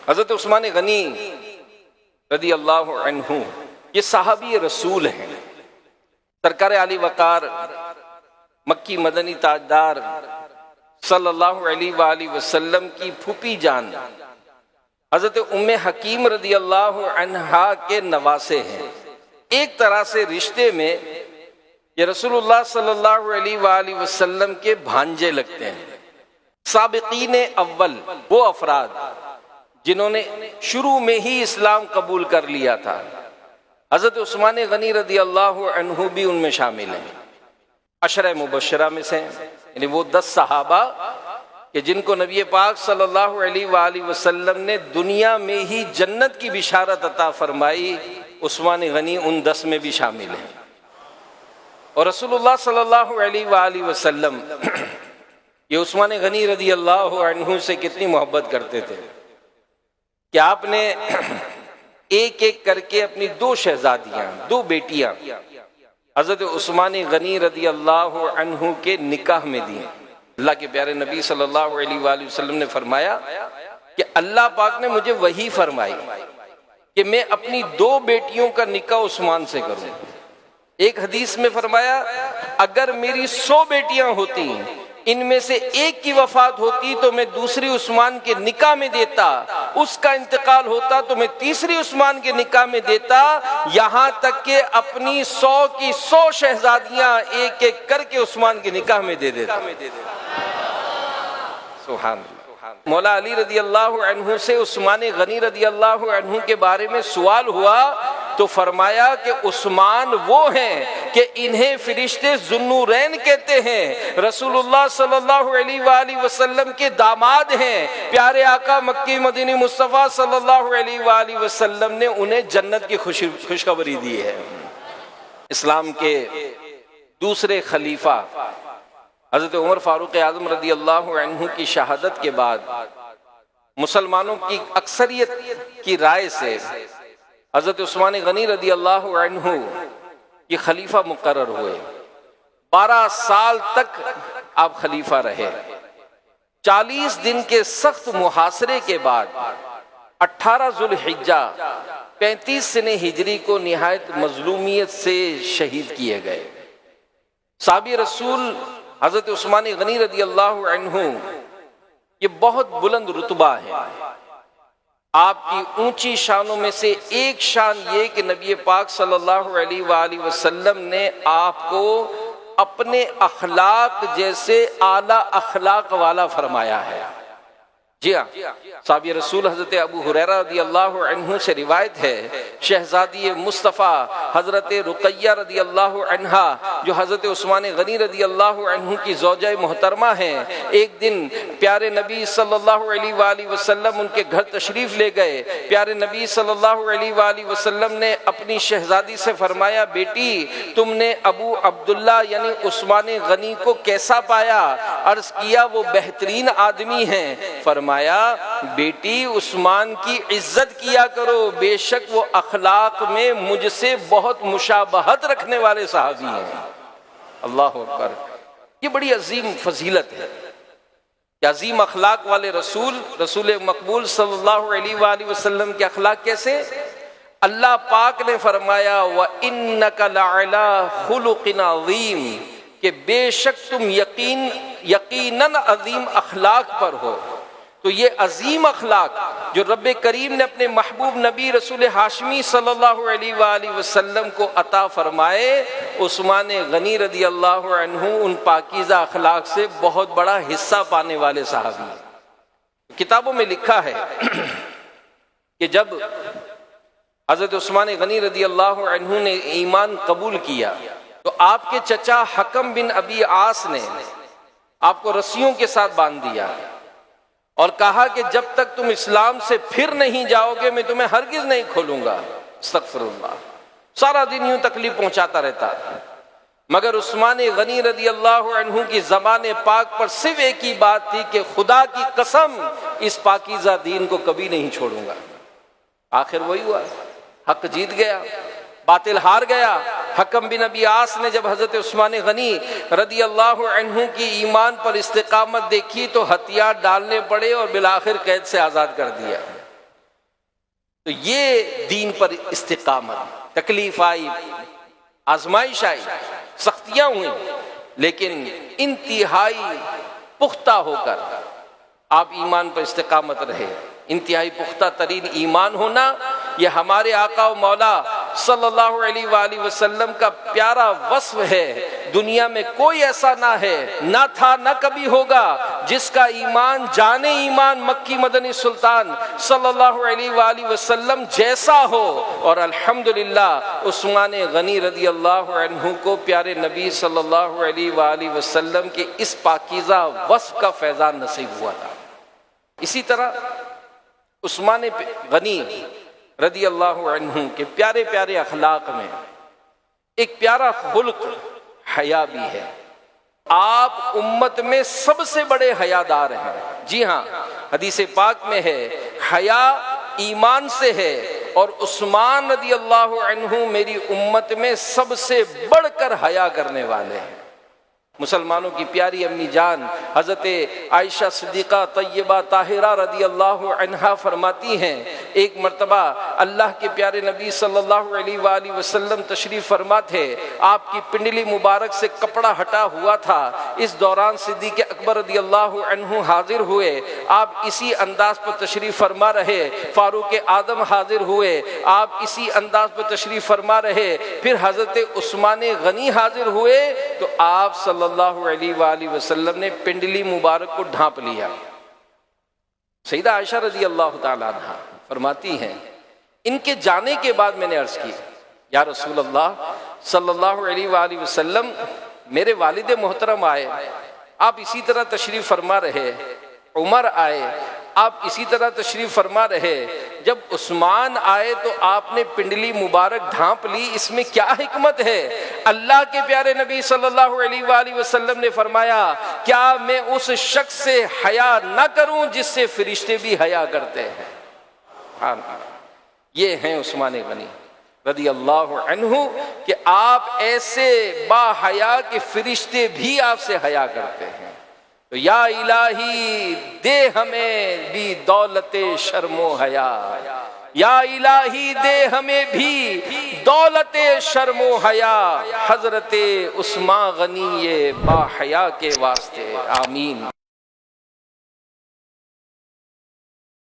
حضرت عثمان غنی رضی اللہ عنہ یہ صحابی رسول ہیں، سرکار علی وقار مکی مدنی تاجدار صلی اللہ علیہ وآلہ وسلم کی پھوپھی جان حضرت ام حکیم رضی اللہ عنہا کے نواسے ہیں۔ ایک طرح سے رشتے میں یہ رسول اللہ صلی اللہ علیہ وآلہ وسلم کے بھانجے لگتے ہیں۔ سابقین اول وہ افراد جنہوں نے شروع میں ہی اسلام قبول کر لیا تھا، حضرت عثمان غنی رضی اللہ عنہ بھی ان میں شامل ہیں۔ عشرہ مبشرہ میں سے یعنی وہ 10 صحابہ کہ جن کو نبی پاک صلی اللہ علیہ وآلہ وسلم نے دنیا میں ہی جنت کی بشارت عطا فرمائی، عثمان غنی ان 10 میں بھی شامل ہیں۔ اور رسول اللہ صلی اللہ علیہ وآلہ وسلم یہ عثمان غنی رضی اللہ عنہ سے کتنی محبت کرتے تھے کہ آپ نے ایک ایک کر کے اپنی 2 شہزادیاں 2 بیٹیاں حضرت عثمان غنی رضی اللہ عنہ کے نکاح میں دی۔ اللہ کے پیارے نبی صلی اللہ علیہ وآلہ وسلم نے فرمایا کہ اللہ پاک نے مجھے وحی فرمائی کہ میں اپنی 2 بیٹیوں کا نکاح عثمان سے کروں۔ ایک حدیث میں فرمایا اگر میری 100 بیٹیاں ہوتی ان میں سے ایک کی وفات ہوتی تو میں دوسری عثمان کے نکاح میں دیتا، اس کا انتقال ہوتا تو میں تیسری عثمان کے نکاح میں دیتا، یہاں تک کہ اپنی 100 کی 100 شہزادیاں ایک ایک کر کے عثمان کے نکاح میں دے دیتا۔ سبحان اللہ۔ مولا علی رضی اللہ عنہ سے عثمان غنی رضی اللہ عنہ کے بارے میں سوال ہوا تو فرمایا کہ عثمان وہ ہیں کہ انہیں فرشتے ذوالنورین کہتے ہیں، رسول اللہ صلی اللہ علیہ وآلہ وسلم کے داماد ہیں، پیارے آقا مکی مدنی مصطفیٰ صلی اللہ علیہ وآلہ وسلم نے انہیں جنت کی خوشخبری دی ہے۔ اسلام کے دوسرے خلیفہ حضرت عمر فاروق اعظم رضی اللہ عنہ کی شہادت کے بعد مسلمانوں کی اکثریت کی رائے سے حضرت عثمان غنی رضی اللہ عنہ یہ خلیفہ مقرر ہوئے۔ 12 سال تک آپ خلیفہ رہے۔ 40 دن کے سخت محاصرے کے بعد 18 ذوالحجہ 35 سنہ ہجری کو نہایت مظلومیت سے شہید کیے گئے۔ صحابی رسول حضرت عثمان غنی رضی اللہ عنہ یہ بہت بلند رتبہ ہے۔ آپ کی اونچی شانوں میں سے ایک شان یہ کہ نبی پاک صلی اللہ علیہ وآلہ وسلم نے آپ کو اپنے اخلاق جیسے اعلیٰ اخلاق والا فرمایا ہے۔ جی ہاں، صحابی رسول حضرت ابو ہریرہ رضی اللہ عنہ سے روایت ہے، شہزادی مصطفیٰ حضرت رقیہ رضی اللہ عنہا جو حضرت عثمان غنی رضی اللہ عنہ کی زوجہ محترمہ ہیں، ایک دن پیارے نبی صلی اللہ علیہ وآلہ وسلم ان کے گھر تشریف لے گئے۔ پیارے نبی صلی اللہ علیہ وآلہ وسلم نے اپنی شہزادی سے فرمایا بیٹی تم نے ابو عبداللہ یعنی عثمان غنی کو کیسا پایا؟ عرض کیا وہ بہترین آدمی ہیں۔ فرمایا بیٹی عثمان کی عزت کیا کرو، بے شک وہ اخلاق میں مجھ سے بہت مشابہت رکھنے والے صحابی ہیں۔ اللہ اکبر۔ یہ بڑی عظیم فضیلت ہے کہ عظیم اخلاق والے رسول مقبول صلی اللہ علیہ وآلہ وسلم کے اخلاق کیسے؟ اللہ پاک نے فرمایا وَإِنَّكَ لَعَلَىٰ خُلُقٍ عَظِيمٍ کہ بے شک تم یقیناً عظیم اخلاق پر ہو۔ تو یہ عظیم اخلاق جو رب کریم نے اپنے محبوب نبی رسول ہاشمی صلی اللہ علیہ وآلہ وسلم کو عطا فرمائے، عثمان غنی رضی اللہ عنہ ان پاکیزہ اخلاق سے بہت بڑا حصہ پانے والے صحابی ہیں۔ کتابوں میں لکھا ہے کہ جب حضرت عثمان غنی رضی اللہ عنہ نے ایمان قبول کیا تو آپ کے چچا حکم بن ابی عاص نے آپ کو رسیوں کے ساتھ باندھ دیا اور کہا کہ جب تک تم اسلام سے پھر نہیں جاؤ گے میں تمہیں ہرگز نہیں کھولوں گا۔ استغفر اللہ۔ سارا دن یوں تکلیف پہنچاتا رہتا، مگر عثمان غنی رضی اللہ عنہ کی زبان پاک پر صرف ایک ہی بات تھی کہ خدا کی قسم اس پاکیزہ دین کو کبھی نہیں چھوڑوں گا۔ آخر وہی ہوا، حق جیت گیا، باطل ہار گیا۔ حکم بن ابی عاص نے جب حضرت عثمان غنی رضی اللہ عنہ کی ایمان پر استقامت دیکھی تو ہتھیار ڈالنے پڑے اور بالآخر قید سے آزاد کر دیا۔ تو یہ دین پر استقامت، تکلیف آئی، آزمائش آئی، سختیاں ہوئیں، لیکن انتہائی پختہ ہو کر آپ ایمان پر استقامت رہے۔ انتہائی پختہ ترین ایمان ہونا یہ ہمارے آقا و مولا صلی اللہ علیہ وآلہ وسلم کا پیارا وصف ہے۔ دنیا میں کوئی ایسا نہ ہے، نہ تھا، نہ کبھی ہوگا، جس کا ایمان جان ایمان مکی مدنی سلطان صلی اللہ علیہ وآلہ وسلم جیسا ہو۔ اور الحمدللہ عثمان غنی رضی اللہ عنہ کو پیارے نبی صلی اللہ علیہ وآلہ وسلم کے اس پاکیزہ وصف کا فیضان نصیب ہوا تھا۔ اسی طرح عثمان غنی رضی اللہ عنہ کے پیارے پیارے اخلاق میں ایک پیارا خلق حیا بھی ہے۔ آپ امت میں سب سے بڑے حیادار ہیں۔ جی ہاں، حدیث پاک میں ہے حیا ایمان سے ہے، اور عثمان رضی اللہ عنہ میری امت میں سب سے بڑھ کر حیا کرنے والے ہیں۔ مسلمانوں کی پیاری امی جان حضرت عائشہ صدیقہ طیبہ طاہرہ رضی اللہ عنہا فرماتی ہیں، ایک مرتبہ اللہ کے پیارے نبی صلی اللہ علیہ وآلہ وسلم تشریف فرما تھے، آپ کی پنڈلی مبارک سے کپڑا ہٹا ہوا تھا۔ اس دوران صدیق اکبر رضی اللہ عنہ حاضر ہوئے، آپ اسی انداز پر تشریف فرما رہے۔ فاروق اعظم حاضر ہوئے، آپ اسی انداز پر تشریف فرما رہے۔ پھر حضرت عثمان غنی حاضر ہوئے تو آپ صلی اللہ علیہ وآلہ وسلم نے پنڈلی مبارک کو ڈھانپ لیا۔ سیدہ عائشہ رضی اللہ تعالیٰ عنہ فرماتی ہیں، ان کے جانے کے بعد میں نے عرض کی، یا رسول اللہ صلی اللہ علیہ وآلہ وسلم، میرے والد محترم آئے، آپ اسی طرح تشریف فرما رہے، عمر آئے، آپ اسی طرح تشریف فرما رہے، جب عثمان آئے تو آپ نے پنڈلی مبارک ڈھانپ لی، اس میں کیا حکمت ہے؟ اللہ کے پیارے نبی صلی اللہ علیہ وآلہ وسلم نے فرمایا، کیا میں اس شخص سے حیا نہ کروں جس سے فرشتے بھی حیا کرتے ہیں؟ یہ ہیں عثمان غنی رضی اللہ عنہ کہ آپ ایسے با حیا کہ فرشتے بھی آپ سے حیا کرتے ہیں۔ تو یا الہی دے ہمیں بھی دولت شرم و حیا، یا الہی دے ہمیں بھی دولت شرم و حیا، حضرت عثمان غنی با حیا کے واسطے، آمین۔